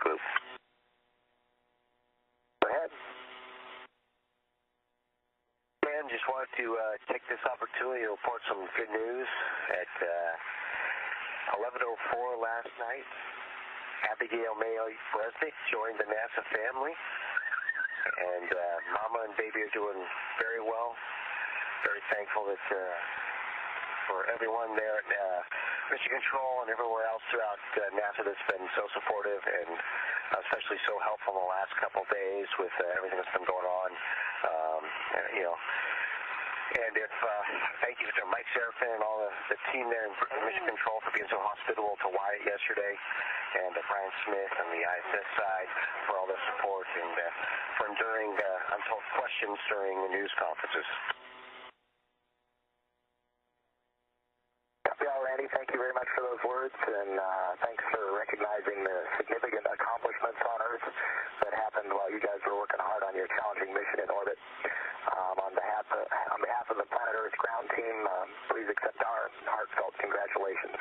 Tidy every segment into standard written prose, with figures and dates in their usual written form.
group. Go ahead. Dan, just wanted to take this opportunity to report some good news. At 11:04 last night, Abigail Mae Bresnik joined the NASA family, and Mama and baby are doing very well. Very thankful that for everyone there at Mission Control and everywhere else throughout NASA that's been so supportive and especially so helpful in the last couple of days with everything that's been going on. And if thank you to Mike Serafin and all the team there in Mission Control for being so hospitable to Wyatt yesterday, and Brian Smith on the ISS side for all their support and for enduring untold questions during the news conferences. Randy, thank you very much for those words, and thanks for recognizing the significant accomplishments on Earth that happened while you guys were working hard on your challenging mission in orbit. On behalf of the Planet Earth ground team, please accept our heartfelt congratulations.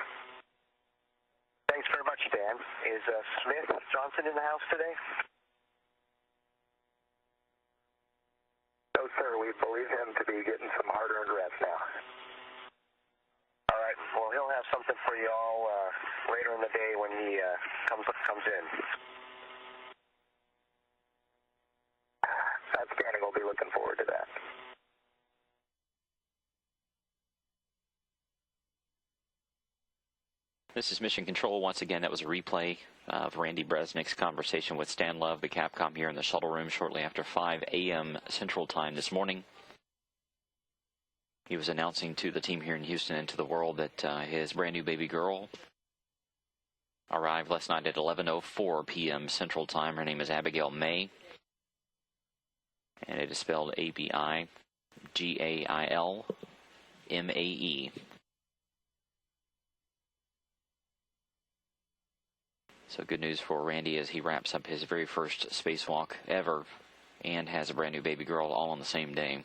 Thanks very much, Dan. Is Smith Johnson in the house today? No, sir. We believe him to be getting some hard-earned rest now. All right. Well, he'll have something for you all later in the day when he comes in. Outstanding. We'll be looking forward to that. This is Mission Control. Once again, that was a replay of Randy Bresnik's conversation with Stan Love, the Capcom, here in the shuttle room shortly after 5 a.m. Central Time this morning. He was announcing to the team here in Houston and to the world that his brand new baby girl arrived last night at 11:04 p.m. Central Time. Her name is Abigail Mae, and it is spelled Abigail Mae. So good news for Randy as he wraps up his very first spacewalk ever and has a brand new baby girl all on the same day.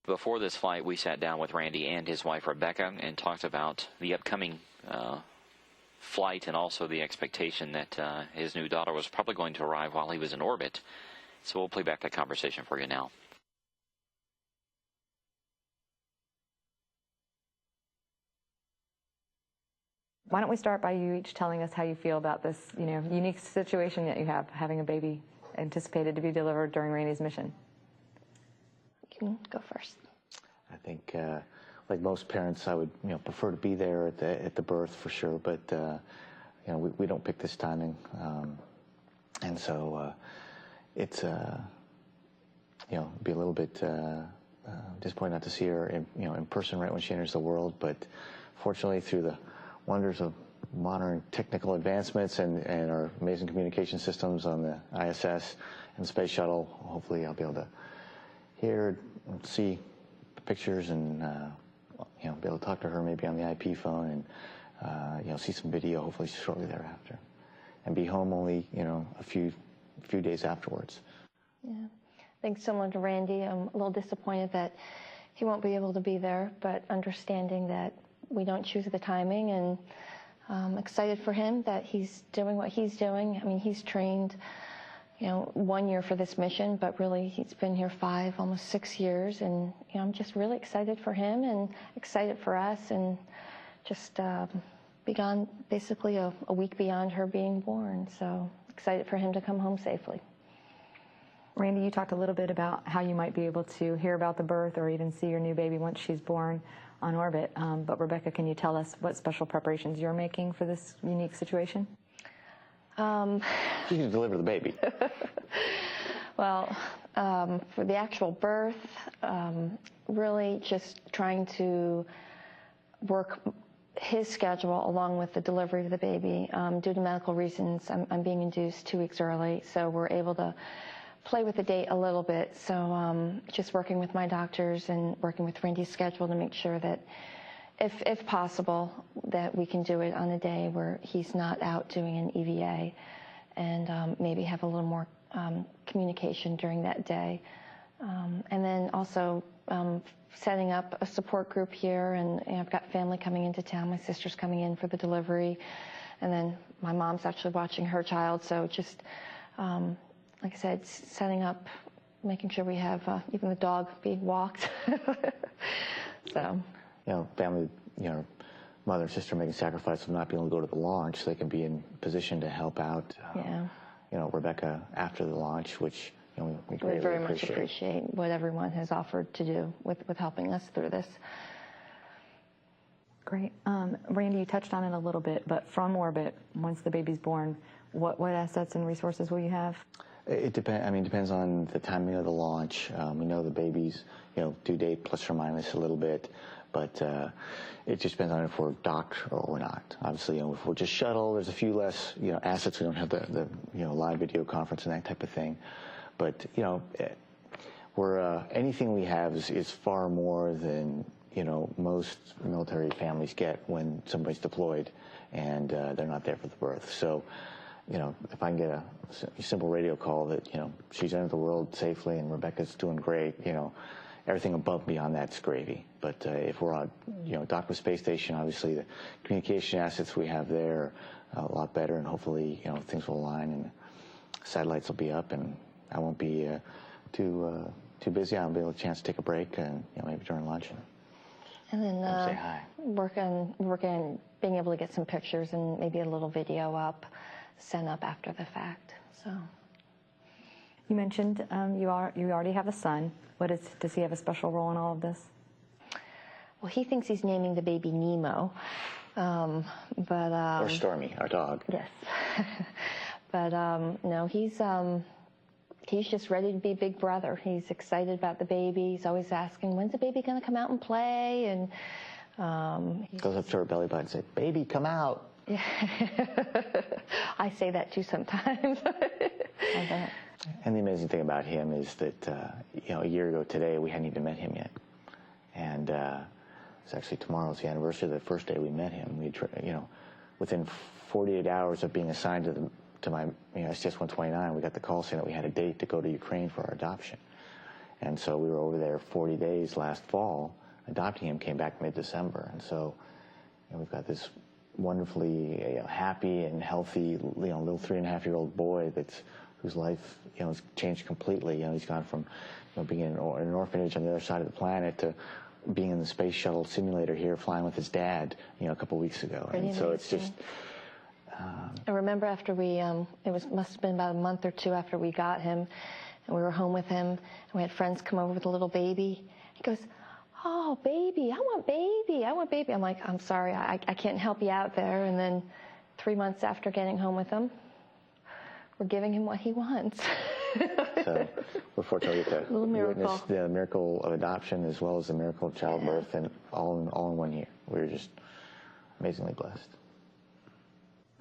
Before this flight, we sat down with Randy and his wife Rebecca and talked about the upcoming flight and also the expectation that his new daughter was probably going to arrive while he was in orbit. So we'll play back that conversation for you now. Why don't we start by you each telling us how you feel about this, unique situation that you have, having a baby anticipated to be delivered during Randy's mission? You can go first. I think, like most parents, I would, prefer to be there at the birth for sure. But, we don't pick this timing, and so it's, be a little bit disappointed not to see her, in person right when she enters the world. But fortunately, through the wonders of modern technical advancements and our amazing communication systems on the ISS and the space shuttle, hopefully I'll be able to hear and see the pictures and be able to talk to her maybe on the IP phone and see some video hopefully shortly thereafter, and be home only a few days afterwards. Yeah, I think similar to Randy, I'm a little disappointed that he won't be able to be there, but understanding that we don't choose the timing, and excited for him that he's doing what he's doing. I mean, he's trained, 1 year for this mission, but really he's been here 5, almost 6 years, and I'm just really excited for him and excited for us, and just begun basically a week beyond her being born. So excited for him to come home safely. Randy, you talked a little bit about how you might be able to hear about the birth or even see your new baby once she's born on orbit. But Rebecca, can you tell us what special preparations you're making for this unique situation? You can deliver the baby. Well, for the actual birth, really just trying to work his schedule along with the delivery of the baby. Due to medical reasons, I'm being induced 2 weeks early, so we're able to play with the date a little bit. So just working with my doctors and working with Randy's schedule to make sure that if possible, that we can do it on a day where he's not out doing an EVA, and maybe have a little more communication during that day. And then also setting up a support group here, and I've got family coming into town. My sister's coming in for the delivery, And then my mom's actually watching her child, so just, like I said, setting up, making sure we have even the dog being walked. So. You know, family, you know, mother and sister making sacrifice of not being able to go to the launch, so they can be in position to help out, you know, Rebecca after the launch, which, you know, we greatly very much appreciate what everyone has offered to do with helping us through this. Great. Randy, you touched on it a little bit, but from orbit, once the baby's born, what assets and resources will you have? It depends. I mean, it depends on the timing of the launch. We know the baby's, you know, due date plus or minus a little bit, but it just depends on if we're docked or not. Obviously, you know, if we're just shuttle, there's a few less, you know, assets. We don't have the you know, live video conference and that type of thing. But you know, we're anything we have is far more than, you know, most military families get when somebody's deployed and they're not there for the birth. So, you know, if I can get a simple radio call that, you know, she's entered the world safely and Rebecca's doing great, you know, everything above and beyond that's gravy. But if we're on, you know, docked with space station, obviously the communication assets we have there are a lot better, and hopefully, you know, things will align and satellites will be up, and I won't be too busy. I'll be able to chance to take a break, and, you know, maybe during lunch and then say hi. Work on being able to get some pictures and maybe a little video up, sent up after the fact. So. You mentioned you already have a son. Does he have a special role in all of this? Well, he thinks he's naming the baby Nemo, but or Stormy, our dog. Yes, but no, he's just ready to be big brother. He's excited about the baby. He's always asking, "When's the baby going to come out and play?" And goes up to her belly button and says, "Baby, come out." Yeah. I say that too sometimes. I bet. And the amazing thing about him is that, you know, a year ago today, we hadn't even met him yet. And it's actually tomorrow's the anniversary of the first day we met him. We, you know, within 48 hours of being assigned to my, you know, STS-129, we got the call saying that we had a date to go to Ukraine for our adoption. And so we were over there 40 days last fall, adopting him, came back mid-December. And so, you know, we've got this wonderfully, you know, happy and healthy, you know, little 3.5-year-old boy whose life, you know, has changed completely. You know, he's gone from, you know, being in an orphanage on the other side of the planet to being in the space shuttle simulator here, flying with his dad, you know, a couple weeks ago. Pretty and so amazing. it's just. I remember after we, must have been about a month or two after we got him, and we were home with him, and we had friends come over with a little baby. He goes, "Oh, baby, I want baby, I want baby." I'm like, "I'm sorry, I can't help you out there." And then 3 months after getting home with him, we're giving him what he wants. So we're fortunate to witness the miracle of adoption as well as the miracle of childbirth, and all in 1 year. We're just amazingly blessed.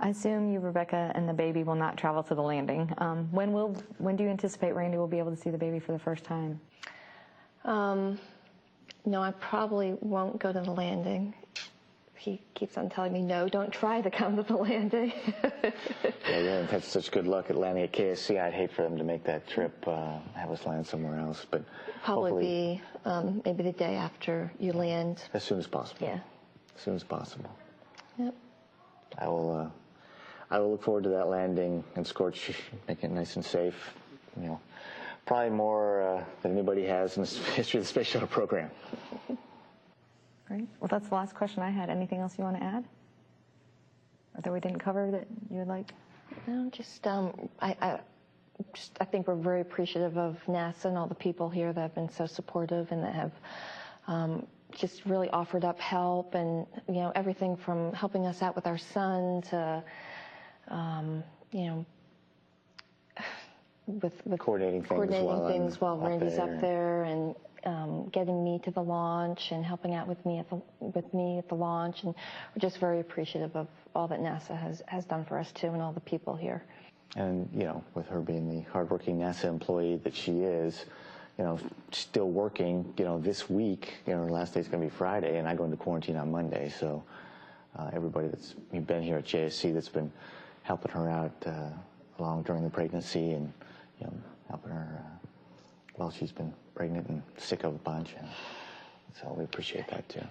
I assume you, Rebecca, and the baby will not travel to the landing. When do you anticipate Randy will be able to see the baby for the first time? No, I probably won't go to the landing. He keeps on telling me, "No, don't try to come to the landing." Yeah, we haven't had such good luck at landing at KSC. I'd hate for them to make that trip, have us land somewhere else. But probably be maybe the day after you land. As soon as possible. Yeah. As soon as possible. Yep. I will look forward to that landing and Scorch, make it nice and safe. You know, probably more than anybody has in the history of the space shuttle program. Great. Well, that's the last question I had. Anything else you want to add? Or that we didn't cover that you would like? No, just I think we're very appreciative of NASA and all the people here that have been so supportive and that have just really offered up help, and, you know, everything from helping us out with our son to, you know, with coordinating things while Randy's up there, and getting me to the launch and helping out with me at the launch, and we're just very appreciative of all that NASA has done for us too, and all the people here. And, you know, with her being the hardworking NASA employee that she is, you know, still working, you know, this week, you know, her last day's going to be Friday, and I go into quarantine on Monday. So everybody that's been here at JSC that's been helping her out along during the pregnancy, and, you know, helping her while she's been pregnant and sick of a bunch. And so we appreciate that too.